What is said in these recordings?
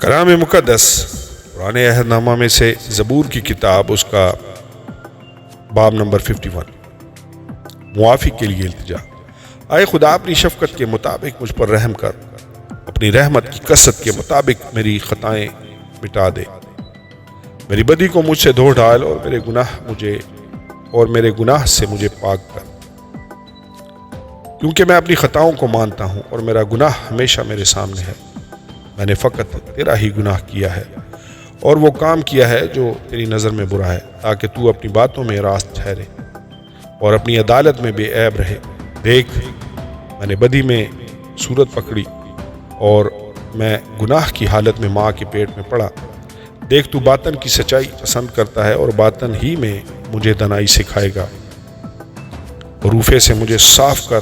کلام مقدس قرآن عہد نامہ میں سے زبور کی کتاب، اس کا باب نمبر 51، معافی کے لیے التجا۔ آئے خدا اپنی شفقت کے مطابق مجھ پر رحم کر، اپنی رحمت کی کثرت کے مطابق میری خطائیں مٹا دے۔ میری بدی کو مجھ سے دھو ڈال اور میرے گناہ سے مجھے پاک کر، کیونکہ میں اپنی خطاؤں کو مانتا ہوں اور میرا گناہ ہمیشہ میرے سامنے ہے۔ میں نے فقط تیرا ہی گناہ کیا ہے اور وہ کام کیا ہے جو تیری نظر میں برا ہے، تاکہ تو اپنی باتوں میں راست ٹھہرے اور اپنی عدالت میں بے عیب رہے۔ دیکھ، میں نے بدی میں صورت پکڑی اور میں گناہ کی حالت میں ماں کے پیٹ میں پڑا۔ دیکھ، تو باطن کی سچائی پسند کرتا ہے اور باطن ہی میں مجھے دنائی سکھائے گا۔ روفے سے مجھے صاف کر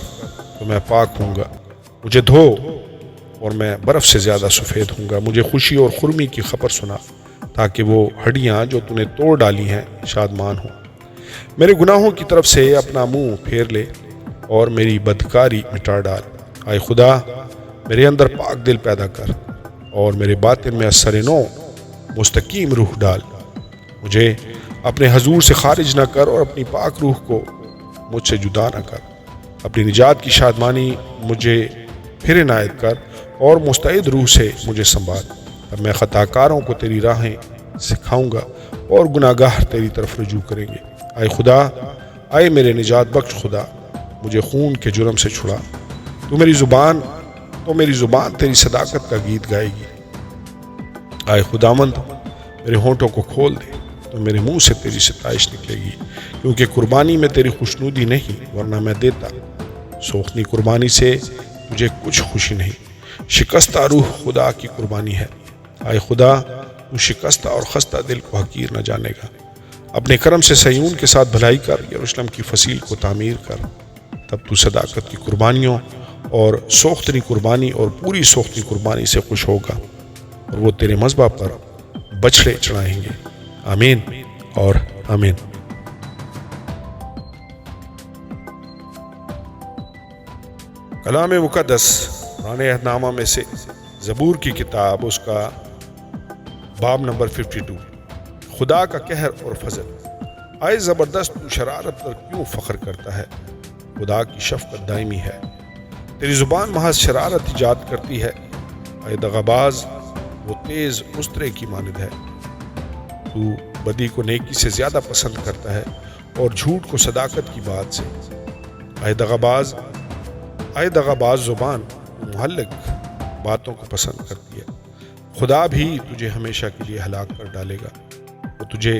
تو میں پاک ہوں گا، مجھے دھو اور میں برف سے زیادہ سفید ہوں گا۔ مجھے خوشی اور خرمی کی خبر سنا، تاکہ وہ ہڈیاں جو تو نے توڑ ڈالی ہیں شادمان ہوں۔ میرے گناہوں کی طرف سے اپنا منہ پھیر لے اور میری بدکاری مٹا ڈال۔ آئے خدا، میرے اندر پاک دل پیدا کر اور میرے باطن میں اثر نو مستقیم روح ڈال۔ مجھے اپنے حضور سے خارج نہ کر اور اپنی پاک روح کو مجھ سے جدا نہ کر۔ اپنی نجات کی شادمانی مجھے پھر عنایت کر اور مستعد روح سے مجھے سنبھال۔ اب میں خطا کاروں کو تیری راہیں سکھاؤں گا اور گناہ گار تیری طرف رجوع کریں گے۔ آئے خدا، آئے میرے نجات بخش خدا، مجھے خون کے جرم سے چھڑا۔ تو میری زبان تیری صداقت کا گیت گائے گی۔ آئے خداوند، میرے ہونٹوں کو کھول دے تو میرے منہ سے تیری ستائش نکلے گی، کیونکہ قربانی میں تیری خوشنودی نہیں، ورنہ میں دیتا۔ سوختنی قربانی سے مجھے کچھ خوشی نہیں، شکستہ روح خدا کی قربانی ہے۔ آئے خدا، تو شکستہ اور خستہ دل کو حقیر نہ جانے گا۔ اپنے کرم سے صیون کے ساتھ بھلائی کر، یروشلم کی فصیل کو تعمیر کر۔ تب تو صداقت کی قربانیوں اور سوختنی قربانی اور پوری سوختنی قربانی سے خوش ہوگا، اور وہ تیرے مذبح پر بچھڑے چڑھائیں گے۔ آمین اور آمین۔ کلام مقدس قرآن عہد نامہ میں سے زبور کی کتاب، اس کا باب نمبر 52، خدا کا قہر اور فضل۔ آئے زبردست، تو شرارت پر کیوں فخر کرتا ہے؟ خدا کی شفقت دائمی ہے، تیری زبان محض شرارت ایجاد کرتی ہے۔ آئے دغاباز، وہ تیز مسترے کی مانند ہے۔ تو بدی کو نیکی سے زیادہ پسند کرتا ہے اور جھوٹ کو صداقت کی بات سے۔ آئے دغاباز زبان محلق باتوں کو پسند کرتی ہے۔ خدا بھی تجھے ہمیشہ کے لیے ہلاک کر ڈالے گا، وہ تجھے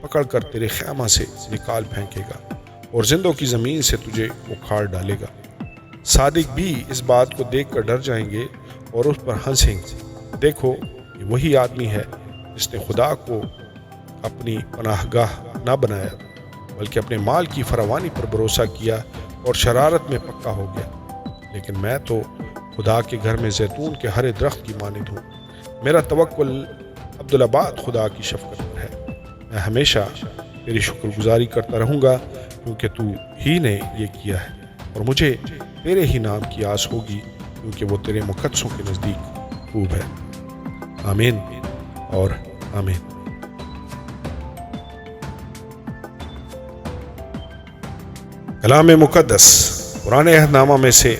پکڑ کر تیرے خیمہ سے نکال پھینکے گا اور زندوں کی زمین سے تجھے اکھاڑ ڈالے گا۔ صادق بھی اس بات کو دیکھ کر ڈر جائیں گے اور اس پر ہنسیں گے۔ دیکھو، یہ وہی آدمی ہے جس نے خدا کو اپنی پناہ گاہ نہ بنایا، بلکہ اپنے مال کی فراوانی پر بھروسہ کیا اور شرارت میں پکا ہو گیا۔ لیکن میں تو خدا کے گھر میں زیتون کے ہرے درخت کی مانند ہوں۔ میرا توکل عبدالآباد خدا کی شفقت پر ہے۔ میں ہمیشہ تیری شکر گزاری کرتا رہوں گا، کیونکہ تو ہی نے یہ کیا ہے، اور مجھے تیرے ہی نام کی آس ہوگی، کیونکہ وہ تیرے مقدسوں کے نزدیک خوب ہے۔ آمین اور آمین۔ کلام مقدس قرآن عہد نامہ میں سے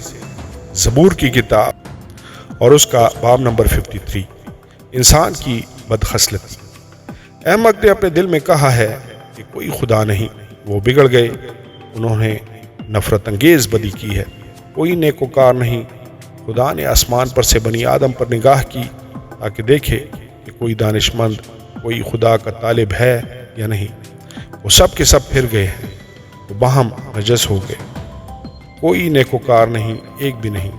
زبور کی کتاب، اور اس کا باب نمبر 53، انسان کی بدخصلتی۔ احمق نے اپنے دل میں کہا ہے کہ کوئی خدا نہیں، وہ بگڑ گئے، انہوں نے نفرت انگیز بدی کی ہے۔ کوئی نیکوکار نہیں، خدا نے آسمان پر سے بنی آدم پر نگاہ کی تاکہ دیکھے کہ کوئی دانش مند، کوئی خدا کا طالب ہے یا نہیں۔ وہ سب کے سب پھر گئے ہیں، وہ باہم نجس ہو گئے، کوئی نیکوکار نہیں، ایک بھی نہیں۔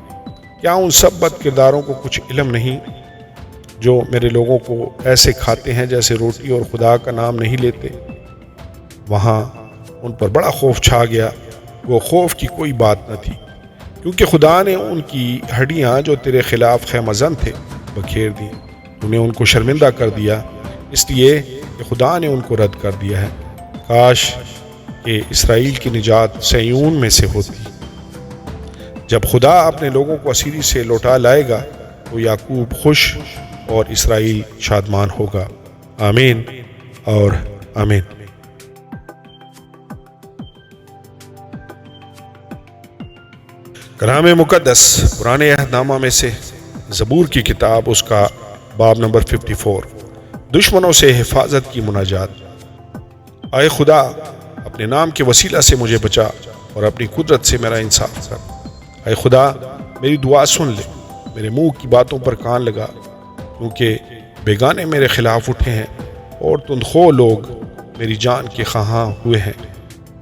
کیا ان سب بد کرداروں کو کچھ علم نہیں، جو میرے لوگوں کو ایسے کھاتے ہیں جیسے روٹی اور خدا کا نام نہیں لیتے؟ وہاں ان پر بڑا خوف چھا گیا، وہ خوف کی کوئی بات نہ تھی، کیونکہ خدا نے ان کی ہڈیاں جو تیرے خلاف خیمہ زن تھے بکھیر دی۔ تو نے ان کو شرمندہ کر دیا، اس لیے کہ خدا نے ان کو رد کر دیا ہے۔ کاش کہ اسرائیل کی نجات صیون میں سے ہوتی۔ جب خدا اپنے لوگوں کو اسیری سے لوٹا لائے گا تو یعقوب خوش اور اسرائیل شادمان ہوگا۔ آمین اور آمین۔ کلام مقدس پرانے عہد نامہ میں سے زبور کی کتاب، اس کا باب نمبر 54، دشمنوں سے حفاظت کی مناجات۔ اے خدا، اپنے نام کے وسیلہ سے مجھے بچا اور اپنی قدرت سے میرا انصاف کر۔ اے خدا، میری دعا سن لے، میرے منہ کی باتوں پر کان لگا، کیونکہ بیگانے میرے خلاف اٹھے ہیں اور تندخو لوگ میری جان کے خواہاں ہوئے ہیں۔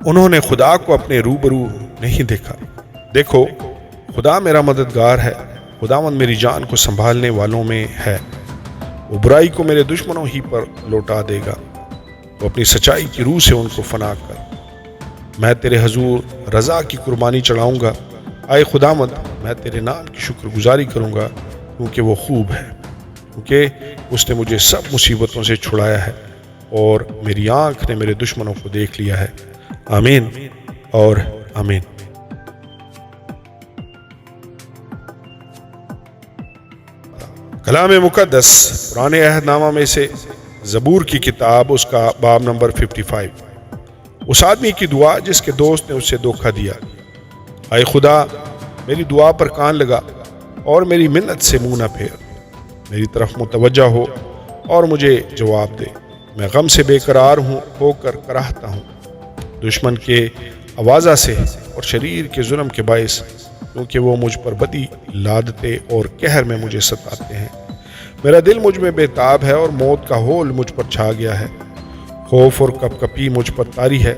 انہوں نے خدا کو اپنے روبرو نہیں دیکھا۔ دیکھو، خدا میرا مددگار ہے، خداوند میری جان کو سنبھالنے والوں میں ہے۔ وہ برائی کو میرے دشمنوں ہی پر لوٹا دے گا، وہ اپنی سچائی کی روح سے ان کو فنا کر۔ میں تیرے حضور رضا کی قربانی چڑھاؤں گا۔ اے خداوند، میں تیرے نام کی شکر گزاری کروں گا، کیونکہ وہ خوب ہے، کیونکہ اس نے مجھے سب مصیبتوں سے چھڑایا ہے اور میری آنکھ نے میرے دشمنوں کو دیکھ لیا ہے۔ آمین اور آمین۔ کلام مقدس پرانے عہد نامہ میں سے زبور کی کتاب، اس کا باب نمبر 55، اس آدمی کی دعا جس کے دوست نے اسے دھوکہ دیا۔ اے خدا، میری دعا پر کان لگا اور میری منت سے منہ نہ پھیر۔ میری طرف متوجہ ہو اور مجھے جواب دے۔ میں غم سے بے قرار ہو کر کراہتا ہوں، دشمن کے آوازہ سے اور شریر کے ظلم کے باعث، کیونکہ وہ مجھ پر بدی لادتے اور قہر میں مجھے ستاتے ہیں۔ میرا دل مجھ میں بے تاب ہے اور موت کا ہول مجھ پر چھا گیا ہے۔ خوف اور کپ کپی مجھ پر طاری ہے،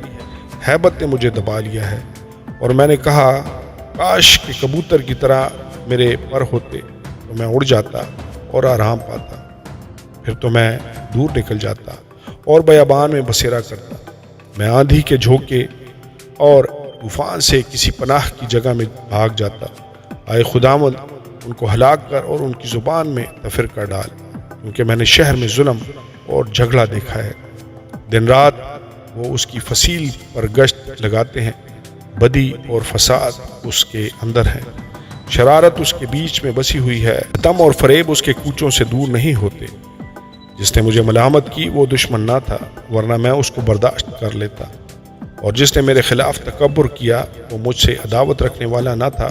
ہیبت نے مجھے دبا لیا ہے۔ اور میں نے کہا، کاش کہ کبوتر کی طرح میرے پر ہوتے تو میں اڑ جاتا اور آرام پاتا، پھر تو میں دور نکل جاتا اور بیابان میں بسیرا کرتا۔ میں آندھی کے جھونکے اور طوفان سے کسی پناہ کی جگہ میں بھاگ جاتا۔ اے خداوند، ان کو ہلاک کر اور ان کی زبان میں تفرقہ ڈال، کیونکہ میں نے شہر میں ظلم اور جھگڑا دیکھا ہے۔ دن رات وہ اس کی فصیل پر گشت لگاتے ہیں، بدی اور فساد اس کے اندر ہے، شرارت اس کے بیچ میں بسی ہوئی ہے، ستم اور فریب اس کے کوچوں سے دور نہیں ہوتے۔ جس نے مجھے ملامت کی وہ دشمن نہ تھا، ورنہ میں اس کو برداشت کر لیتا، اور جس نے میرے خلاف تکبر کیا وہ مجھ سے عداوت رکھنے والا نہ تھا،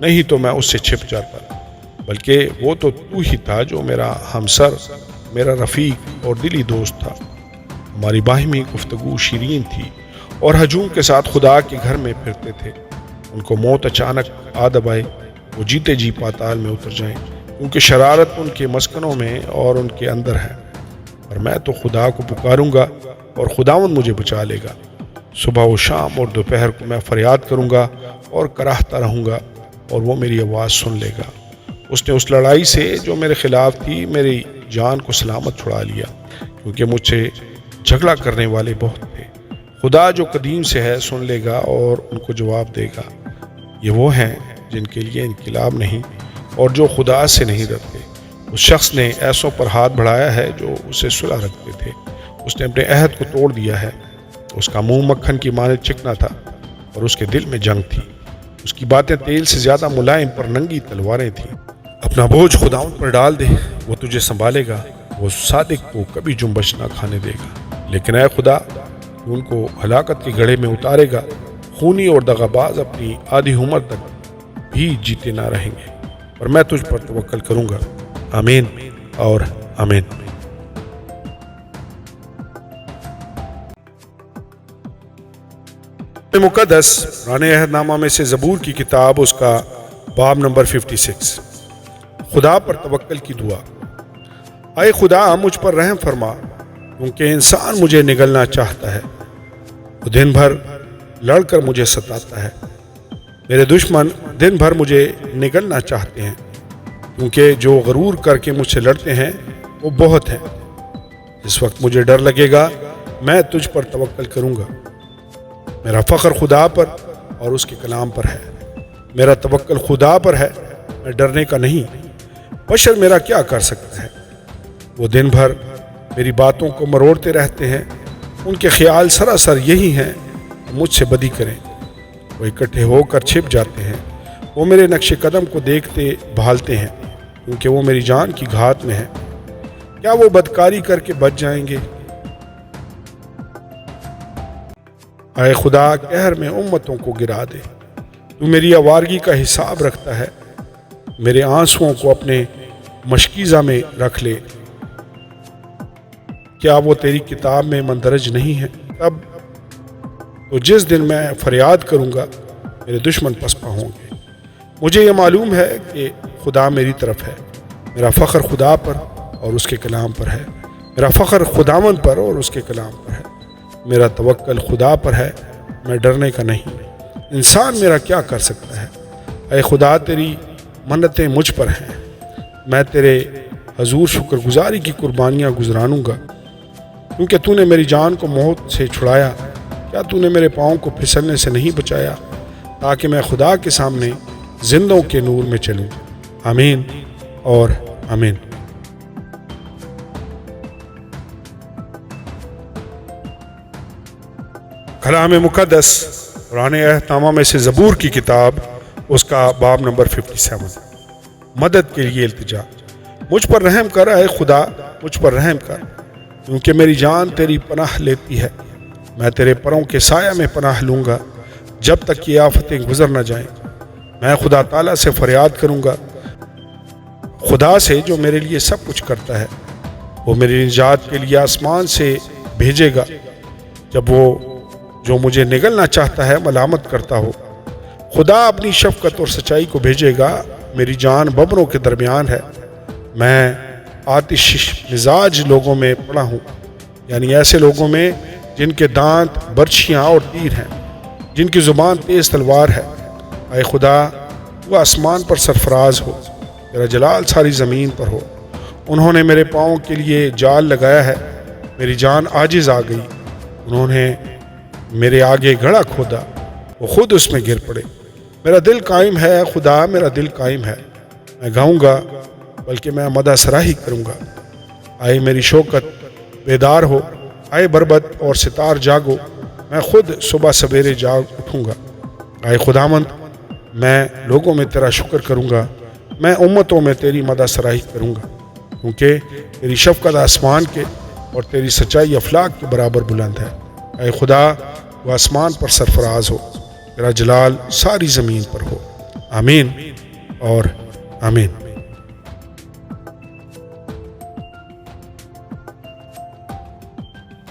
نہیں تو میں اس سے چھپ جاتا، بلکہ وہ تو ہی تھا جو میرا ہمسر، میرا رفیق اور دلی دوست تھا۔ ہماری باہمی گفتگو شیرین تھی اور ہجوم کے ساتھ خدا کے گھر میں پھرتے تھے۔ ان کو موت اچانک آ دبائے، وہ جیتے جی پاتال میں اتر جائیں، کیونکہ شرارت ان کے مسکنوں میں اور ان کے اندر ہے۔ اور میں تو خدا کو پکاروں گا اور خداوند مجھے بچا لے گا۔ صبح و شام اور دوپہر کو میں فریاد کروں گا اور کراہتا رہوں گا، اور وہ میری آواز سن لے گا۔ اس نے اس لڑائی سے جو میرے خلاف تھی میری جان کو سلامت چھڑا لیا، کیونکہ مجھ سے جھگڑا کرنے والے بہت تھے۔ خدا جو قدیم سے ہے سن لے گا اور ان کو جواب دے گا۔ یہ وہ ہیں جن کے لیے انقلاب نہیں اور جو خدا سے نہیں ڈرتے۔ اس شخص نے ایسوں پر ہاتھ بڑھایا ہے جو اسے صلح رکھتے تھے۔ اس نے اپنے عہد کو توڑ دیا ہے۔ اس کا منہ مکھن کی مانند چکنا تھا اور اس کے دل میں جنگ تھی۔ اس کی باتیں تیل سے زیادہ ملائم پر ننگی تلواریں تھیں۔ اپنا بوجھ خداوند پر ڈال دے، وہ تجھے سنبھالے گا، وہ صادق کو کبھی جنبش نہ کھانے دے گا۔ لیکن اے خدا، تو ان کو ہلاکت کے گڑھے میں اتارے گا۔ خونی اور دغاباز اپنی آدھی عمر تک بھی جیتے نہ رہیں گے، اور میں تجھ پر توکل کروں گا۔ آمین اور آمین۔ مقدس پرانے عہد نامہ میں سے زبور کی کتاب، اس کا باب نمبر 56، خدا پر توکل کی دعا۔ اے خدا، مجھ پر رحم فرما، کیونکہ انسان مجھے نگلنا چاہتا ہے۔ وہ دن بھر لڑ کر مجھے ستاتا ہے۔ میرے دشمن دن بھر مجھے نگلنا چاہتے ہیں، کیونکہ جو غرور کر کے مجھ سے لڑتے ہیں وہ بہت ہیں۔ اس وقت مجھے ڈر لگے گا، میں تجھ پر توکل کروں گا۔ میرا فخر خدا پر اور اس کے کلام پر ہے۔ میرا توکل خدا پر ہے، میں ڈرنے کا نہیں۔ بشر میرا کیا کر سکتا ہے؟ وہ دن بھر میری باتوں کو مروڑتے رہتے ہیں۔ ان کے خیال سراسر یہی ہیں کہ مجھ سے بدی کریں۔ وہ اکٹھے ہو کر چھپ جاتے ہیں۔ وہ میرے نقش قدم کو دیکھتے بھالتے ہیں، کیونکہ وہ میری جان کی گھات میں ہے۔ کیا وہ بدکاری کر کے بچ جائیں گے؟ اے خدا قہر میں امتوں کو گرا دے، تو میری آوارگی کا حساب رکھتا ہے، میرے آنسوؤں کو اپنے مشکیزہ میں رکھ لے، کیا وہ تیری کتاب میں مندرج نہیں ہے؟ تب تو جس دن میں فریاد کروں گا میرے دشمن پسپا ہوں گے۔ مجھے یہ معلوم ہے کہ خدا میری طرف ہے، میرا فخر خدا پر اور اس کے کلام پر ہے، میرا فخر خداوند پر اور اس کے کلام پر ہے، میرا توکل خدا پر ہے، میں ڈرنے کا نہیں۔ انسان میرا کیا کر سکتا ہے؟ اے خدا تیری منتیں مجھ پر ہیں، میں تیرے حضور شکر گزاری کی قربانیاں گزرانوں گا، کیونکہ تو نے میری جان کو موت سے چھڑایا۔ کیا تو نے میرے پاؤں کو پھسلنے سے نہیں بچایا، تاکہ میں خدا کے سامنے زندوں کے نور میں چلوں؟ آمین اور آمین۔ کلام مقدس قرآن عہد نامہ میں سے زبور کی کتاب، اس کا باب نمبر 57۔ مدد کے لیے التجا۔ مجھ پر رحم کر اے خدا، مجھ پر رحم کر، کیونکہ میری جان تیری پناہ لیتی ہے۔ میں تیرے پروں کے سایہ میں پناہ لوں گا جب تک کہ آفتیں گزر نہ جائیں۔ میں خدا تعالیٰ سے فریاد کروں گا، خدا سے جو میرے لیے سب کچھ کرتا ہے۔ وہ میری نجات کے لیے آسمان سے بھیجے گا جب وہ جو مجھے نگلنا چاہتا ہے ملامت کرتا ہو۔ خدا اپنی شفقت اور سچائی کو بھیجے گا۔ میری جان ببروں کے درمیان ہے، میں آتش مزاج لوگوں میں پڑا ہوں، یعنی ایسے لوگوں میں جن کے دانت برچھیاں اور تیر ہیں، جن کی زبان تیز تلوار ہے۔ اے خدا وہ آسمان پر سرفراز ہو، تیرا جلال ساری زمین پر ہو۔ انہوں نے میرے پاؤں کے لیے جال لگایا ہے، میری جان عاجز آ گئی۔ انہوں نے میرے آگے گڑھا کھودا، وہ خود اس میں گر پڑے۔ میرا دل قائم ہے خدا، میرا دل قائم ہے، میں گاؤں گا بلکہ میں مدح سراہی کروں گا۔ آئے میری شوکت بیدار ہو، آئے بربت اور ستار جاگو، میں خود صبح سویرے جاگ اٹھوں گا۔ آئے خداوند میں لوگوں میں تیرا شکر کروں گا، میں امتوں میں تیری مدح سراہی کروں گا، کیونکہ تیری شفقت آسمان کے اور تیری سچائی افلاک کے برابر بلند ہے۔ اے خدا وہ آسمان پر سرفراز ہو، تیرا جلال ساری زمین پر ہو۔ آمین اور آمین۔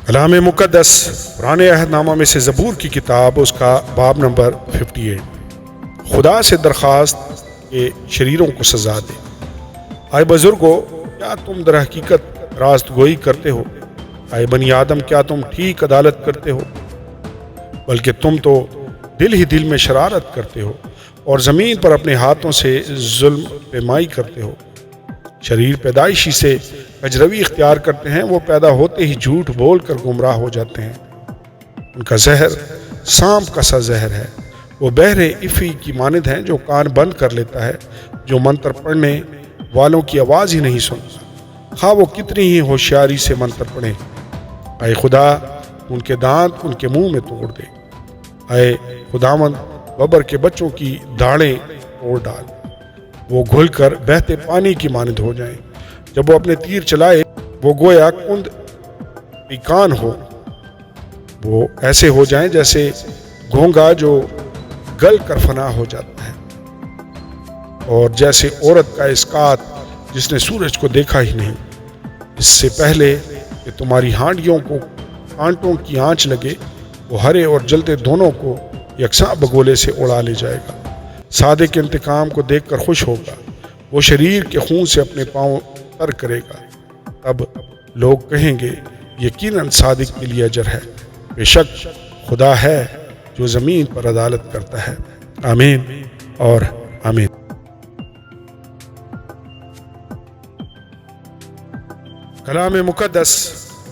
کلام مقدس قرآن عہد نامہ میں سے زبور کی کتاب، اس کا باب نمبر 58۔ خدا سے درخواست کہ شریروں کو سزا دے۔ اے بزرگو، کیا تم در حقیقت راست گوئی کرتے ہو؟ اے بنی آدم، کیا تم ٹھیک عدالت کرتے ہو؟ بلکہ تم تو دل ہی دل میں شرارت کرتے ہو اور زمین پر اپنے ہاتھوں سے ظلم پیمائی کرتے ہو۔ شریر پیدائشی سے کجروی اختیار کرتے ہیں، وہ پیدا ہوتے ہی جھوٹ بول کر گمراہ ہو جاتے ہیں۔ ان کا زہر سانپ کا سا زہر ہے، وہ بہرے افی کی مانند ہیں جو کان بند کر لیتا ہے، جو منتر پڑھنے والوں کی آواز ہی نہیں سنتا، خواہ وہ کتنی ہی ہوشیاری سے منتر پڑھیں۔ اے خدا ان کے دانت ان کے منہ میں توڑ دے۔ اے خداوند ببر کے بچوں کی داڑیں توڑ ڈال، وہ گھل کر بہتے پانی کی مانند ہو جائیں۔ جب وہ اپنے تیر چلائے وہ گویا کند پیکان ہو، وہ ایسے ہو جائیں جیسے گھونگا جو گل کر فنا ہو جاتا ہے، اور جیسے عورت کا اسقاط جس نے سورج کو دیکھا ہی نہیں۔ اس سے پہلے کہ تمہاری ہانڈیوں کو کانٹوں کی آنچ لگے، وہ ہرے اور جلتے دونوں کو یکساں بگولے سے اڑا لے جائے گا۔ صادق کے انتقام کو دیکھ کر خوش ہوگا، وہ شریر کے خون سے اپنے پاؤں تر کرے گا۔ تب لوگ کہیں گے یقیناً صادق کے لیے اجر ہے، بے شک خدا ہے جو زمین پر عدالت کرتا ہے۔ آمین اور آمین۔ کلام مقدس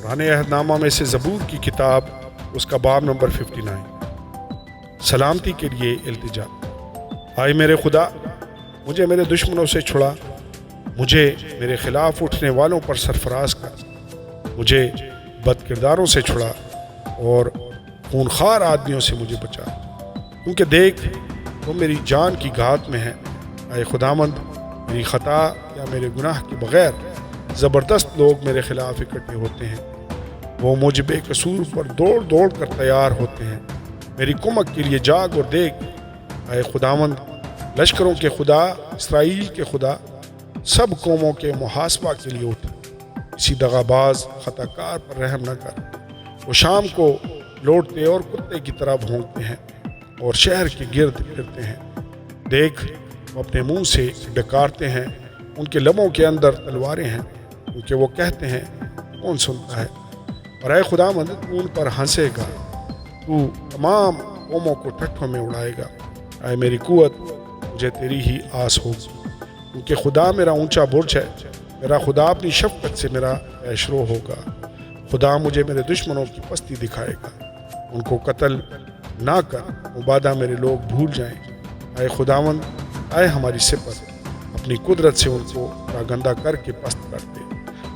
قرآن عہد نامہ میں سے زبور کی کتاب، اس کا باب نمبر 59۔ سلامتی کے لیے التجا۔ آئے میرے خدا، مجھے میرے دشمنوں سے چھڑا، مجھے میرے خلاف اٹھنے والوں پر سرفراز کر، مجھے بد کرداروں سے چھڑا اور خونخوار آدمیوں سے مجھے بچا، کیونکہ دیکھ وہ میری جان کی گھات میں ہے۔ اے خداوند، میری خطا یا میرے گناہ کے بغیر زبردست لوگ میرے خلاف اکٹھے ہوتے ہیں، وہ مجھ بے قصور پر دوڑ دوڑ کر تیار ہوتے ہیں، میری کمک کے لیے جاگ اور دیکھ۔ اے خداوند لشکروں کے خدا، اسرائیل کے خدا، سب قوموں کے محاسبہ کے لیے اٹھ، کسی دغا باز خطا کار پر رحم نہ کر۔ وہ شام کو لوٹتے اور کتے کی طرح بھونکتے ہیں اور شہر کے گرد پھرتے ہیں۔ دیکھ، وہ اپنے منہ سے ڈکارتے ہیں، ان کے لبوں کے اندر تلواریں ہیں، کیونکہ وہ کہتے ہیں کون سنتا ہے۔ اور اے خداوند تو ان پر ہنسے گا، تو تمام قوموں کو ٹھٹھوں میں اڑائے گا۔ اے میری قوت، مجھے تیری ہی آس ہوگی، کیونکہ خدا میرا اونچا برج ہے، میرا خدا اپنی شفقت سے میرا پیشرو ہوگا۔ خدا مجھے میرے دشمنوں کی پستی دکھائے گا، ان کو قتل نہ کر، مبادہ میرے لوگ بھول جائیں۔ اے خداوند، اے ہماری صفت، اپنی قدرت سے ان کو راگندہ کر کے پست کر دے۔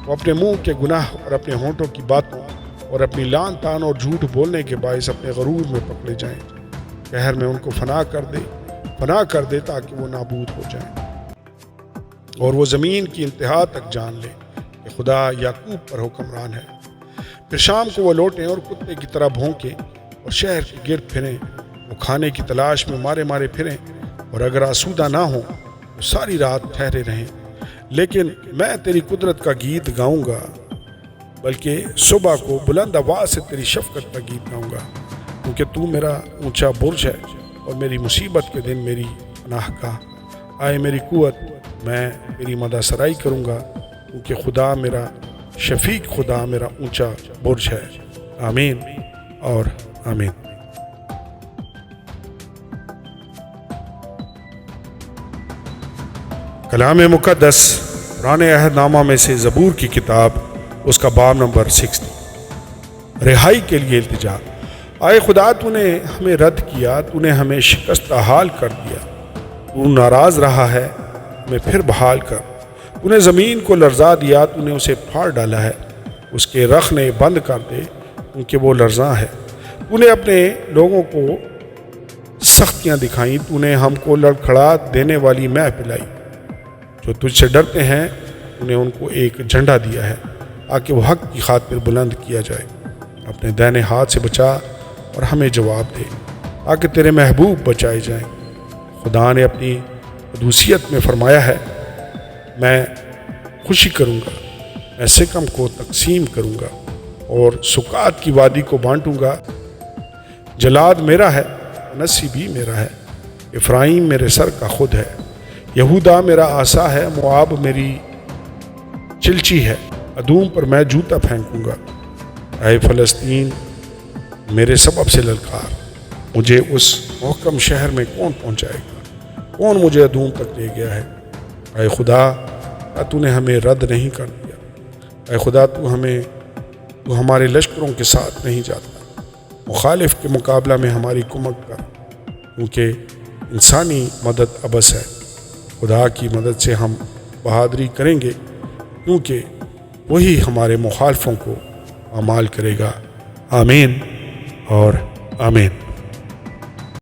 وہ اپنے منہ کے گناہ اور اپنے ہونٹوں کی باتوں اور اپنی لان تان اور جھوٹ بولنے کے باعث اپنے غرور میں پکڑے جائیں۔ قہر میں ان کو فنا کر دے تاکہ وہ نابود ہو جائیں، اور وہ زمین کی انتہا تک جان لے کہ خدا یعقوب پر حکمران ہے۔ پھر شام کو وہ لوٹیں اور کتے کی طرح بھونکیں اور شہر کے گرد پھریں، وہ کھانے کی تلاش میں مارے مارے پھریں، اور اگر آسودہ نہ ہوں تو ساری رات ٹھہرے رہیں۔ لیکن میں تیری قدرت کا گیت گاؤں گا، بلکہ صبح کو بلند آواز سے تیری شفقت کا گیت گاؤں گا، کیونکہ تو میرا اونچا برج ہے اور میری مصیبت کے دن میری پناہ گاہ۔ آئے میری قوت، میں تیری مدح سرائی کروں گا، کیونکہ خدا میرا شفیق، خدا میرا اونچا برج ہے۔ آمین اور آمین۔ کلام مقدس پرانے عہد نامہ میں سے زبور کی کتاب، اس کا باب نمبر 60، رہائی کے لیے التجا۔ آئے خدا، تو نے ہمیں رد کیا، تو نے ہمیں شکستہ حال کر دیا، تو ناراض رہا ہے، ہمیں پھر بحال کر۔ تو نے زمین کو لرزا دیا، تو نے اسے پھاڑ ڈالا ہے، اس کے رخنے بند کر دے، کیونکہ وہ لرزاں ہے۔ تو نے اپنے لوگوں کو سختیاں دکھائیں، تو نے ہم کو لڑکھڑا دینے والی مہ پلائی۔ جو تجھ سے ڈرتے ہیں تو نے ان کو ایک جھنڈا دیا ہے، تاکہ وہ حق کی خاطر بلند کیا جائے۔ اپنے دائنے ہاتھ سے بچا اور ہمیں جواب دے، تاکہ تیرے محبوب بچائے جائیں۔ خدا نے اپنی قدوسیت میں فرمایا ہے، میں خوشی کروں گا، میں سکم کو تقسیم کروں گا اور سکات کی وادی کو بانٹوں گا۔ جلاد میرا ہے، نسی بھی میرا ہے، افرایم میرے سر کا خود ہے، یہودا میرا آسا ہے، مواب میری چلچی ہے، ادوم پر میں جوتا پھینکوں گا۔ اے فلسطین، میرے سبب سے للکار، مجھے اس محکم شہر میں کون پہنچائے گا؟ کون مجھے ادوم تک لے گیا ہے؟ اے خدا، تو نے ہمیں رد نہیں کر دیا۔ اے خدا، تو ہمارے لشکروں کے ساتھ نہیں جاتا، مخالف کے مقابلہ میں ہماری کمک کر، کیونکہ انسانی مدد عبث ہے۔ خدا کی مدد سے ہم بہادری کریں گے، کیونکہ وہی ہمارے مخالفوں کو اعمال کرے گا۔ آمین اور آمین۔